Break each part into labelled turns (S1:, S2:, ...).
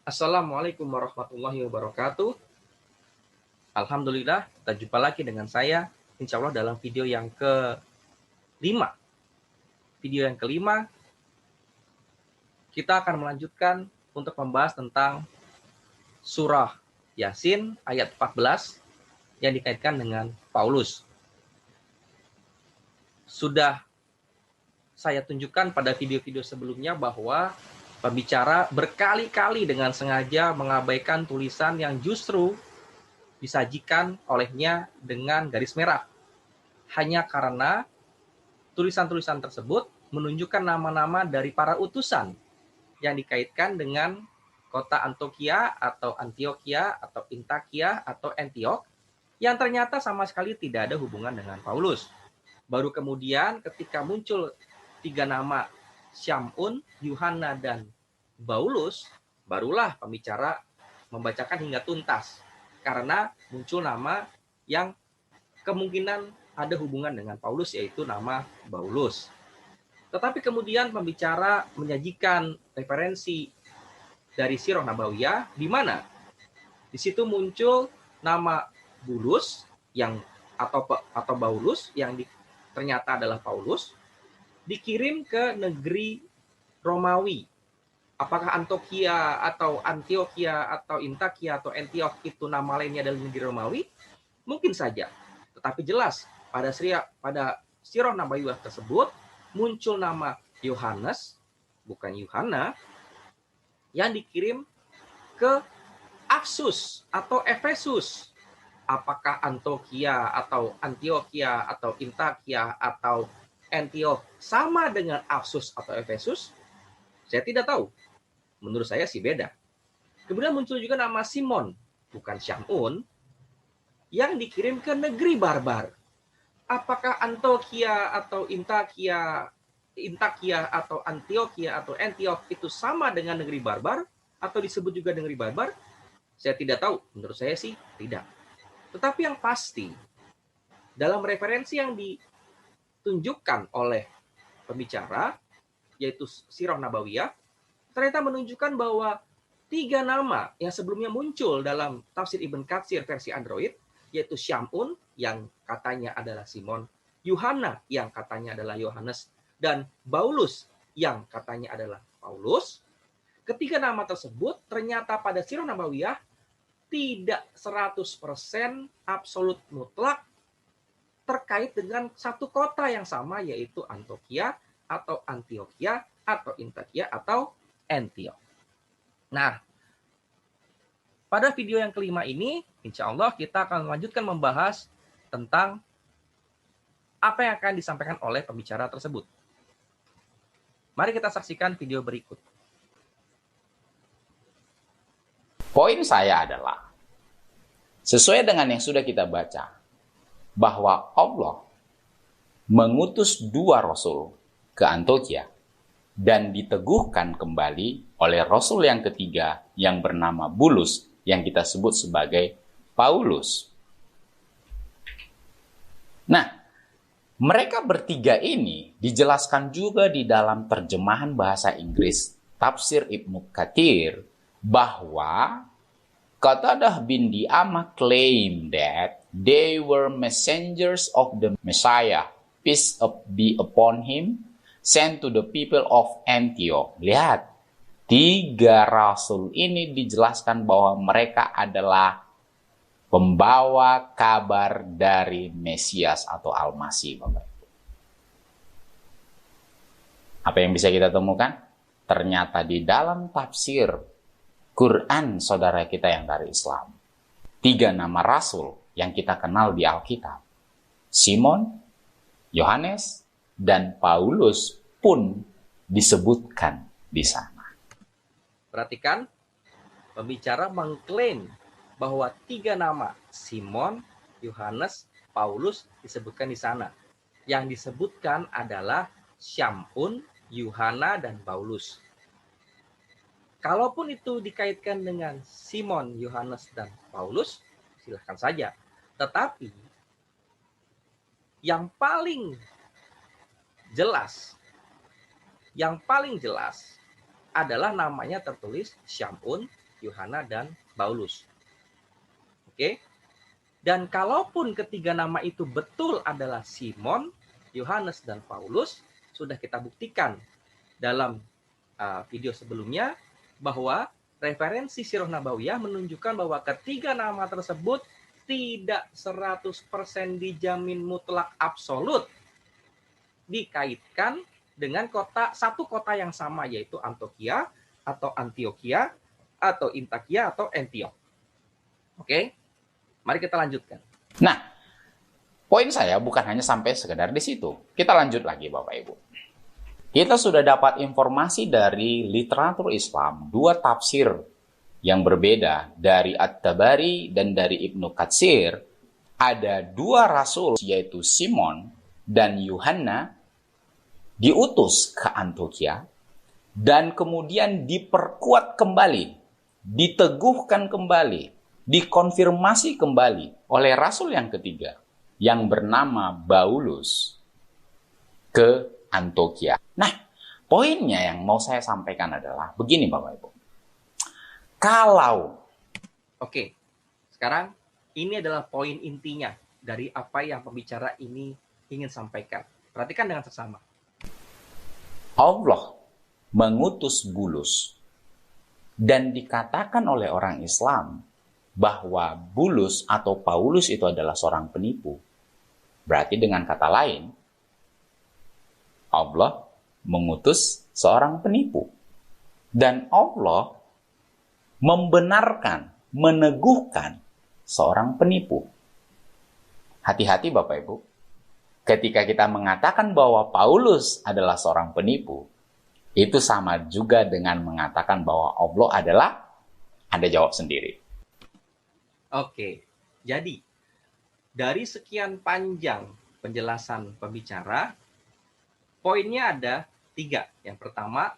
S1: Assalamualaikum warahmatullahi wabarakatuh. Alhamdulillah, kita jumpa lagi dengan saya, insya Allah dalam video yang kelima. Video yang kelima, kita akan melanjutkan untuk membahas tentang surah Yasin ayat 14 yang dikaitkan dengan Paulus. Sudah saya tunjukkan pada video-video sebelumnya bahwa pembicara berkali-kali dengan sengaja mengabaikan tulisan yang justru disajikan olehnya dengan garis merah. Hanya karena tulisan-tulisan tersebut menunjukkan nama-nama dari para utusan yang dikaitkan dengan kota Antioquia atau Antioquia atau Intakia atau Antioch yang ternyata sama sekali tidak ada hubungan dengan Paulus. Baru kemudian ketika muncul 3 nama Syamun, Yuhanna, dan Paulus, barulah pembicara membacakan hingga tuntas. Karena muncul nama yang kemungkinan ada hubungan dengan Paulus, yaitu nama Paulus. Tetapi kemudian pembicara menyajikan referensi dari Sirah Nabawiyah, di mana di situ muncul nama Bulus yang atau Paulus yang ternyata adalah Paulus, dikirim ke negeri Romawi. Apakah Antioquia atau Antioquia atau Intakia atau Antioch itu nama lainnya dari negeri Romawi? Mungkin saja. Tetapi jelas pada Sirah Nabawiyah tersebut muncul nama Yohanes, bukan Yuhanna, yang dikirim ke Aksus atau Efesus. Apakah Antioquia atau Antioquia atau Intakia atau Antioch sama dengan Aksus atau Efesus? Saya tidak tahu. Menurut saya sih beda. Kemudian muncul juga nama Simon, bukan Syamun, yang dikirim ke negeri barbar. Apakah Antioquia atau Intakia atau Antioquia atau Antioch itu sama dengan negeri barbar atau disebut juga negeri barbar? Saya tidak tahu. Menurut saya sih tidak. Tetapi yang pasti, dalam referensi yang ditunjukkan oleh pembicara, yaitu Sirah Nabawiyah, ternyata menunjukkan bahwa 3 nama yang sebelumnya muncul dalam tafsir Ibn Katsir versi Android, yaitu Syamun yang katanya adalah Simon, Yuhanna yang katanya adalah Yohanes, dan Paulus yang katanya adalah Paulus. Ketiga nama tersebut ternyata pada Sirah Nabawiyah tidak 100% absolut mutlak terkait dengan satu kota yang sama, yaitu Antioquia atau Antioquia atau Intakia atau Antioch. Nah, pada video yang kelima ini, insya Allah kita akan melanjutkan membahas tentang apa yang akan disampaikan oleh pembicara tersebut. Mari kita saksikan video berikut.
S2: Poin saya adalah, sesuai dengan yang sudah kita baca, bahwa Allah mengutus 2 rasul ke Antioquia dan diteguhkan kembali oleh rasul yang ketiga yang bernama Bulus yang kita sebut sebagai Paulus. Nah, mereka bertiga ini dijelaskan juga di dalam terjemahan bahasa Inggris Tafsir Ibnu Katsir bahwa Qatadah bin Di'amah claim that they were messengers of the Messiah, peace be upon him, sent to the people of Antioch. Lihat, 3 rasul ini dijelaskan bahwa mereka adalah pembawa kabar dari Mesias atau Al-Masih, Bapak. Apa yang bisa kita temukan? Ternyata di dalam tafsir Quran saudara kita yang dari Islam, 3 nama rasul yang kita kenal di Alkitab, Simon, Yohanes, dan Paulus pun disebutkan di sana.
S1: Perhatikan, pembicara mengklaim bahwa 3 nama Simon, Yohanes, Paulus disebutkan di sana. Yang disebutkan adalah Syamun, Yuhanna, dan Paulus. Kalaupun itu dikaitkan dengan Simon, Yohanes, dan Paulus, silahkan saja. Tetapi yang paling jelas adalah namanya tertulis Syamun, Yohana, dan Paulus. Oke? Dan kalaupun ketiga nama itu betul adalah Simon, Yohanes, dan Paulus, sudah kita buktikan dalam video sebelumnya bahwa referensi Sirah Nabawiyah menunjukkan bahwa ketiga nama tersebut tidak 100% dijamin mutlak absolut dikaitkan dengan satu kota yang sama, yaitu Antioquia atau Antioquia atau Intakia atau Antioch. Oke, mari kita lanjutkan.
S2: Nah, poin saya bukan hanya sampai sekedar di situ. Kita lanjut lagi Bapak Ibu. Kita sudah dapat informasi dari literatur Islam, dua tafsir yang berbeda dari At-Tabari dan dari Ibnu Katsir. Ada dua rasul, yaitu Simon dan Yohanna, diutus ke Antioquia dan kemudian diperkuat kembali, diteguhkan kembali, dikonfirmasi kembali oleh rasul yang ketiga yang bernama Paulus ke Antioquia. Nah, poinnya yang mau saya sampaikan adalah begini Bapak Ibu.
S1: Oke, sekarang ini adalah poin intinya dari apa yang pembicara ini ingin sampaikan. Perhatikan dengan seksama.
S2: Allah mengutus Bulus dan dikatakan oleh orang Islam bahwa Bulus atau Paulus itu adalah seorang penipu. Berarti dengan kata lain, Allah mengutus seorang penipu. Dan Allah membenarkan, meneguhkan seorang penipu. Hati-hati Bapak Ibu. Ketika kita mengatakan bahwa Paulus adalah seorang penipu, itu sama juga dengan mengatakan bahwa Allah adalah, Anda jawab sendiri.
S1: Oke, jadi dari sekian panjang penjelasan pembicara, poinnya ada 3. Yang pertama,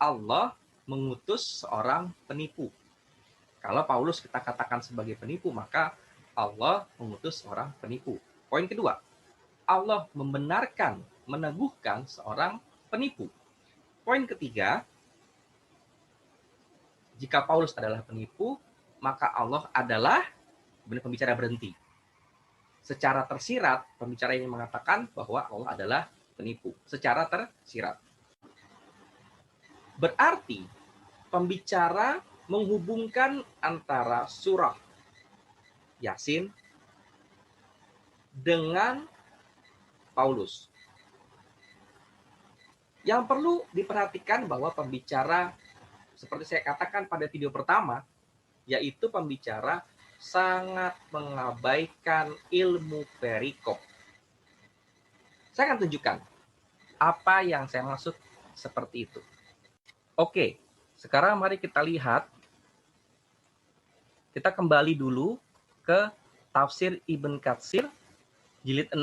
S1: Allah mengutus seorang penipu. Kalau Paulus kita katakan sebagai penipu, maka Allah mengutus seorang penipu. Poin kedua, Allah membenarkan, meneguhkan seorang penipu. Poin ketiga, jika Paulus adalah penipu, maka Allah adalah, pembicara berhenti. Secara tersirat, pembicara ingin mengatakan bahwa Allah adalah penipu. Secara tersirat. Berarti, pembicara menghubungkan antara surah Yasin dengan Paulus. Yang perlu diperhatikan bahwa pembicara, seperti saya katakan pada video pertama, yaitu pembicara sangat mengabaikan ilmu perikop. Saya akan tunjukkan apa yang saya maksud seperti itu. Oke, sekarang mari kita lihat. Kita kembali dulu ke tafsir Ibn Katsir jilid 6.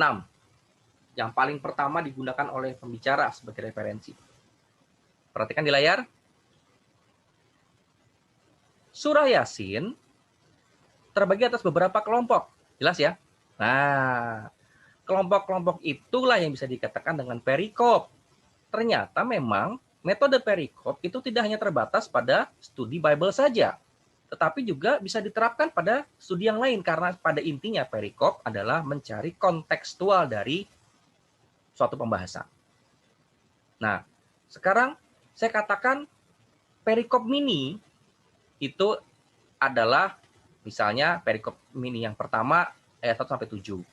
S1: Yang paling pertama digunakan oleh pembicara sebagai referensi. Perhatikan di layar. Surah Yasin terbagi atas beberapa kelompok. Jelas ya? Nah, kelompok-kelompok itulah yang bisa dikatakan dengan perikop. Ternyata memang metode perikop itu tidak hanya terbatas pada studi Bible saja, tetapi juga bisa diterapkan pada studi yang lain, karena pada intinya perikop adalah mencari kontekstual dari suatu pembahasan. Nah, sekarang saya katakan perikop mini itu adalah misalnya perikop mini yang pertama ayat 1 sampai 7.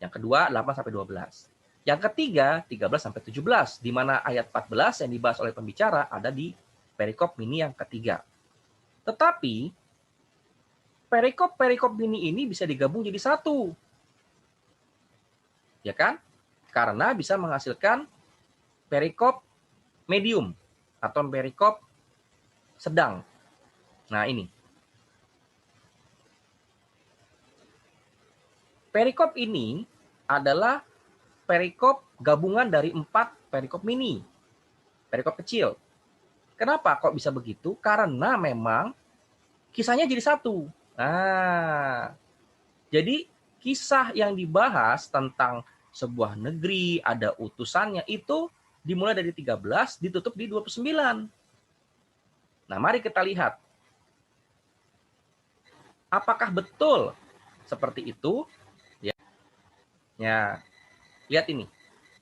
S1: Yang kedua 8 sampai 12. Yang ketiga 13 sampai 17, di mana ayat 14 yang dibahas oleh pembicara ada di perikop mini yang ketiga. Tetapi perikop mini ini bisa digabung jadi satu. Ya kan? Karena bisa menghasilkan perikop medium atau perikop sedang. Nah, ini. Perikop ini adalah perikop gabungan dari 4 perikop mini. Perikop kecil. Kenapa kok bisa begitu? Karena memang kisahnya jadi satu. Nah, jadi kisah yang dibahas tentang sebuah negeri, ada utusannya, itu dimulai dari 13, ditutup di 29. Nah, mari kita lihat Apakah betul seperti itu? Ya, lihat ini.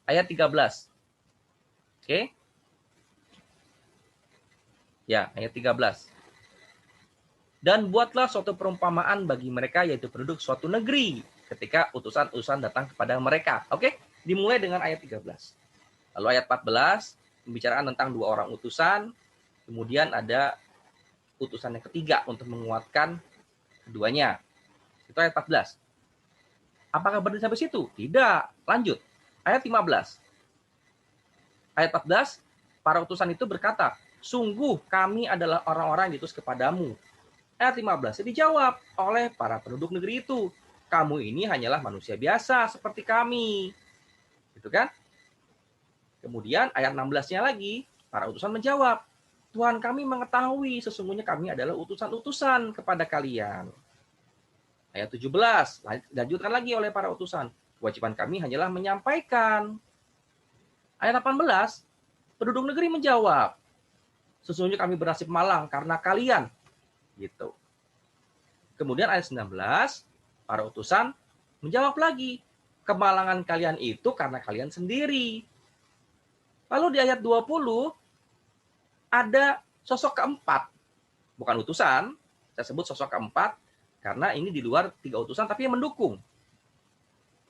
S1: Ayat 13. Oke. Ya, ayat 13. Dan buatlah suatu perumpamaan bagi mereka, yaitu penduduk suatu negeri, ketika utusan-utusan datang kepada mereka. Oke, dimulai dengan ayat 13. Lalu ayat 14, pembicaraan tentang dua orang utusan, kemudian ada utusan yang ketiga untuk menguatkan keduanya. Itu ayat 14. Apakah berhenti sampai situ? Tidak, lanjut. Ayat 15. Ayat 14, para utusan itu berkata, sungguh kami adalah orang-orang yang diutus kepadamu. Ayat 15 dijawab oleh para penduduk negeri itu, kamu ini hanyalah manusia biasa seperti kami. Gitu kan? Kemudian ayat 16-nya lagi, para utusan menjawab, Tuhan kami mengetahui sesungguhnya kami adalah utusan-utusan kepada kalian. Ayat 17, lanjutkan lagi oleh para utusan, kewajiban kami hanyalah menyampaikan. Ayat 18, penduduk negeri menjawab, sesungguhnya kami bernasib malang karena kalian. Gitu. Kemudian ayat 19, para utusan menjawab lagi, kemalangan kalian itu karena kalian sendiri. Lalu di ayat 20, ada sosok keempat. Bukan utusan, saya sebut sosok keempat, karena ini di luar 3 utusan, tapi yang mendukung.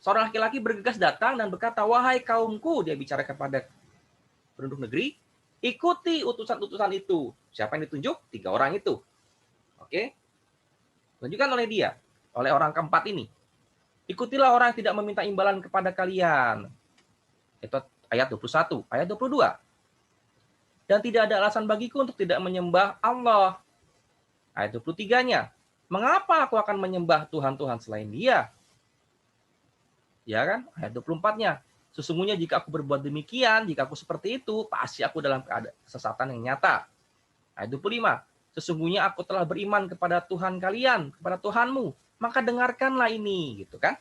S1: Seorang laki-laki bergegas datang dan berkata, wahai kaumku, dia bicara kepada penduduk negeri, ikuti utusan-utusan itu. Siapa yang ditunjuk? 3 orang itu. Oke? Tunjukkan oleh dia, oleh orang keempat ini. Ikutilah orang yang tidak meminta imbalan kepada kalian. Itu ayat 21. Ayat 22. Dan tidak ada alasan bagiku untuk tidak menyembah Allah. Ayat 23-nya. Mengapa aku akan menyembah Tuhan-Tuhan selain dia? Ya kan? Ayat 24-nya. Sesungguhnya jika aku berbuat demikian, jika aku seperti itu, pasti aku dalam keadaan kesesatan yang nyata. Ayat 25. Sesungguhnya aku telah beriman kepada Tuhan kalian, kepada Tuhanmu, maka dengarkanlah ini, gitu kan?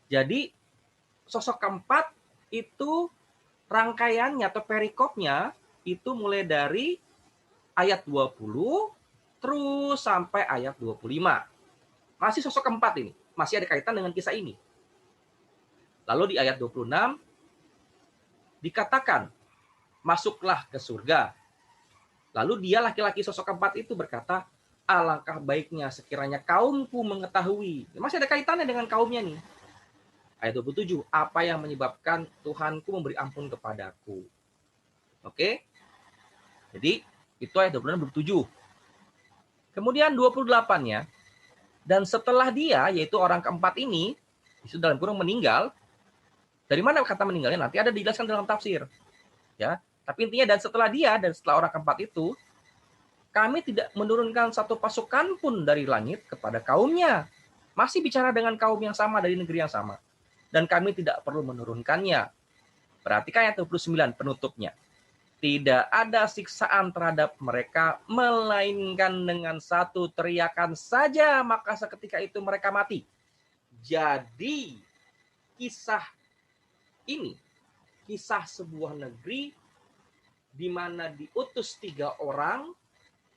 S1: Jadi sosok keempat itu rangkaiannya atau perikopnya itu mulai dari ayat 20 terus sampai ayat 25. Masih sosok keempat ini, masih ada kaitan dengan kisah ini. Lalu di ayat 26 dikatakan, masuklah ke surga. Lalu dia laki-laki sosok keempat itu berkata, alangkah baiknya sekiranya kaumku mengetahui. Masih ada kaitannya dengan kaumnya nih. Ayat 27, apa yang menyebabkan Tuhanku memberi ampun kepadaku. Oke? Jadi, itu ayat 26-27. Kemudian 28-nya, dan setelah dia, yaitu orang keempat ini, itu dalam kurung meninggal, dari mana kata meninggalnya nanti ada dijelaskan dalam tafsir. Ya, tapi intinya dan setelah dia, dan setelah orang keempat itu, kami tidak menurunkan satu pasukan pun dari langit kepada kaumnya. Masih bicara dengan kaum yang sama dari negeri yang sama. Dan kami tidak perlu menurunkannya. Perhatikan ayat 29 penutupnya. Tidak ada siksaan terhadap mereka, melainkan dengan satu teriakan saja, maka seketika itu mereka mati. Jadi, kisah ini, kisah sebuah negeri di mana diutus 3 orang,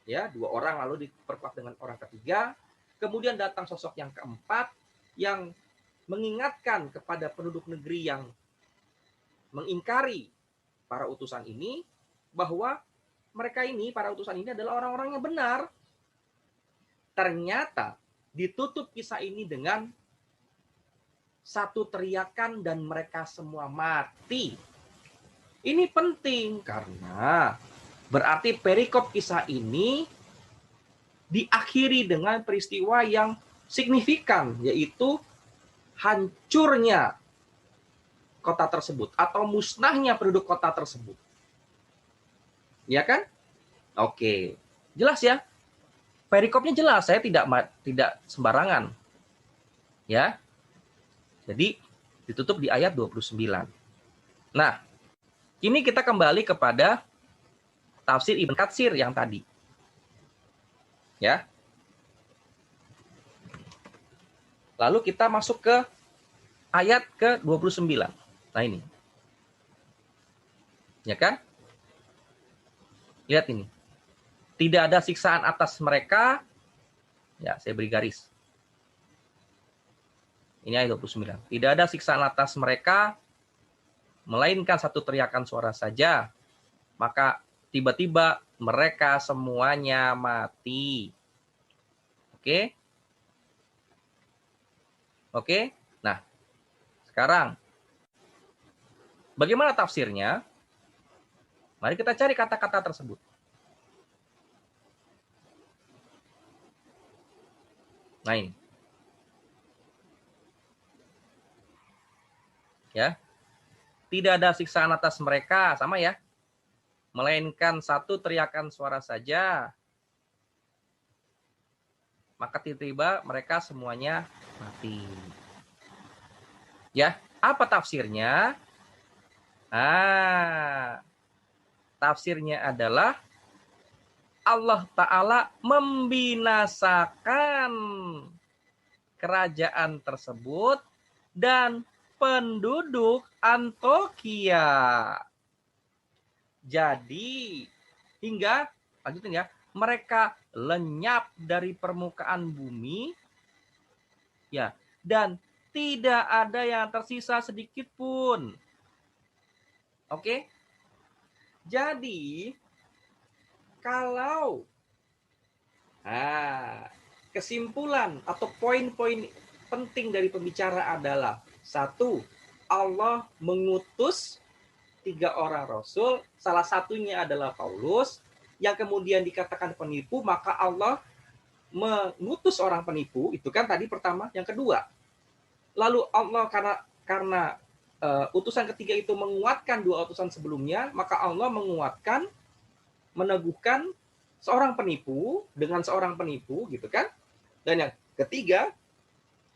S1: ya 2 orang lalu diperkuat dengan orang ketiga, kemudian datang sosok yang keempat yang mengingatkan kepada penduduk negeri yang mengingkari para utusan ini bahwa mereka ini, para utusan ini adalah orang-orang yang benar. Ternyata ditutup kisah ini dengan satu teriakan dan mereka semua mati. Ini penting karena berarti perikop kisah ini diakhiri dengan peristiwa yang signifikan, yaitu hancurnya kota tersebut atau musnahnya penduduk kota tersebut. Ya kan? Oke. Jelas ya? Perikopnya jelas, saya tidak sembarangan. Ya. Jadi ditutup di ayat 29. Nah, ini kita kembali kepada tafsir Ibn Katsir yang tadi. Ya. Lalu kita masuk ke ayat ke-29. Nah ini. Ya kan? Lihat ini. Tidak ada siksaan atas mereka, Ya, saya beri garis. Ini ayat 29. Tidak ada siksaan atas mereka, melainkan satu teriakan suara saja. Maka tiba-tiba mereka semuanya mati. Oke? Oke? Nah, sekarang bagaimana tafsirnya? Mari kita cari kata-kata tersebut. Nah ini. Ya. Tidak ada siksaan atas mereka, sama ya. Melainkan satu teriakan suara saja. Maka tiba-tiba mereka semuanya mati. Ya, apa tafsirnya? Tafsirnya adalah Allah Ta'ala membinasakan kerajaan tersebut dan penduduk Antokia. Jadi, hingga, lanjutin ya, mereka lenyap dari permukaan bumi, ya, dan tidak ada yang tersisa sedikit pun. Oke? Jadi, kalau kesimpulan atau poin-poin penting dari pembicara adalah satu, Allah mengutus 3 orang rasul, salah satunya adalah Paulus, yang kemudian dikatakan penipu, maka Allah mengutus orang penipu, itu kan tadi pertama. Yang kedua, lalu Allah karena utusan ketiga itu menguatkan 2 utusan sebelumnya, maka Allah menguatkan, meneguhkan seorang penipu dengan seorang penipu, gitu kan. Dan yang ketiga,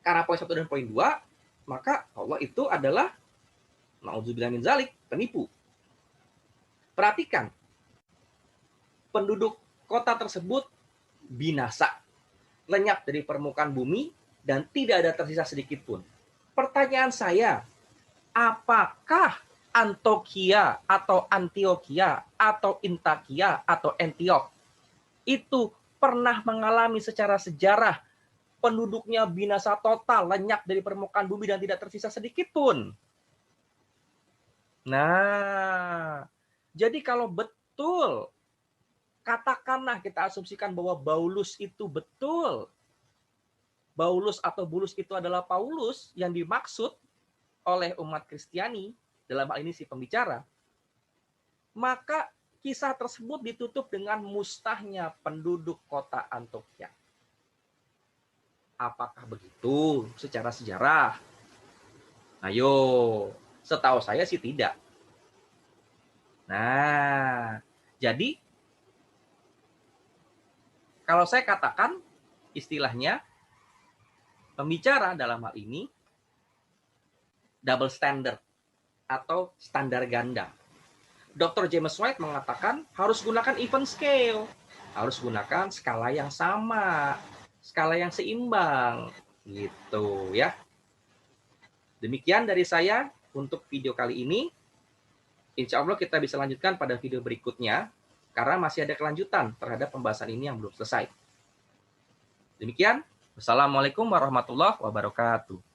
S1: karena poin 1 dan poin 2, maka Allah itu adalah na'udzubillah min zalik, penipu. Perhatikan, penduduk kota tersebut binasa, lenyap dari permukaan bumi, dan tidak ada tersisa sedikit pun. Pertanyaan saya, apakah Antokia atau Antioquia atau Intakia atau Antioch itu pernah mengalami secara sejarah penduduknya binasa total, lenyap dari permukaan bumi dan tidak tersisa sedikit pun? Nah, jadi kalau betul, katakanlah kita asumsikan bahwa Paulus itu betul, Paulus atau Bulus itu adalah Paulus yang dimaksud oleh umat Kristiani, dalam hal ini si pembicara, maka kisah tersebut ditutup dengan mustahnya penduduk kota Antioquia. Apakah begitu secara sejarah? Ayo, setahu saya sih tidak. Nah, jadi kalau saya katakan istilahnya, pembicara dalam hal ini double standard atau standar ganda. Dr. James White mengatakan harus gunakan even scale, harus gunakan skala yang sama, skala yang seimbang, gitu ya. Demikian dari saya untuk video kali ini. Insya Allah kita bisa lanjutkan pada video berikutnya, karena masih ada kelanjutan terhadap pembahasan ini yang belum selesai. Demikian, wassalamualaikum warahmatullahi wabarakatuh.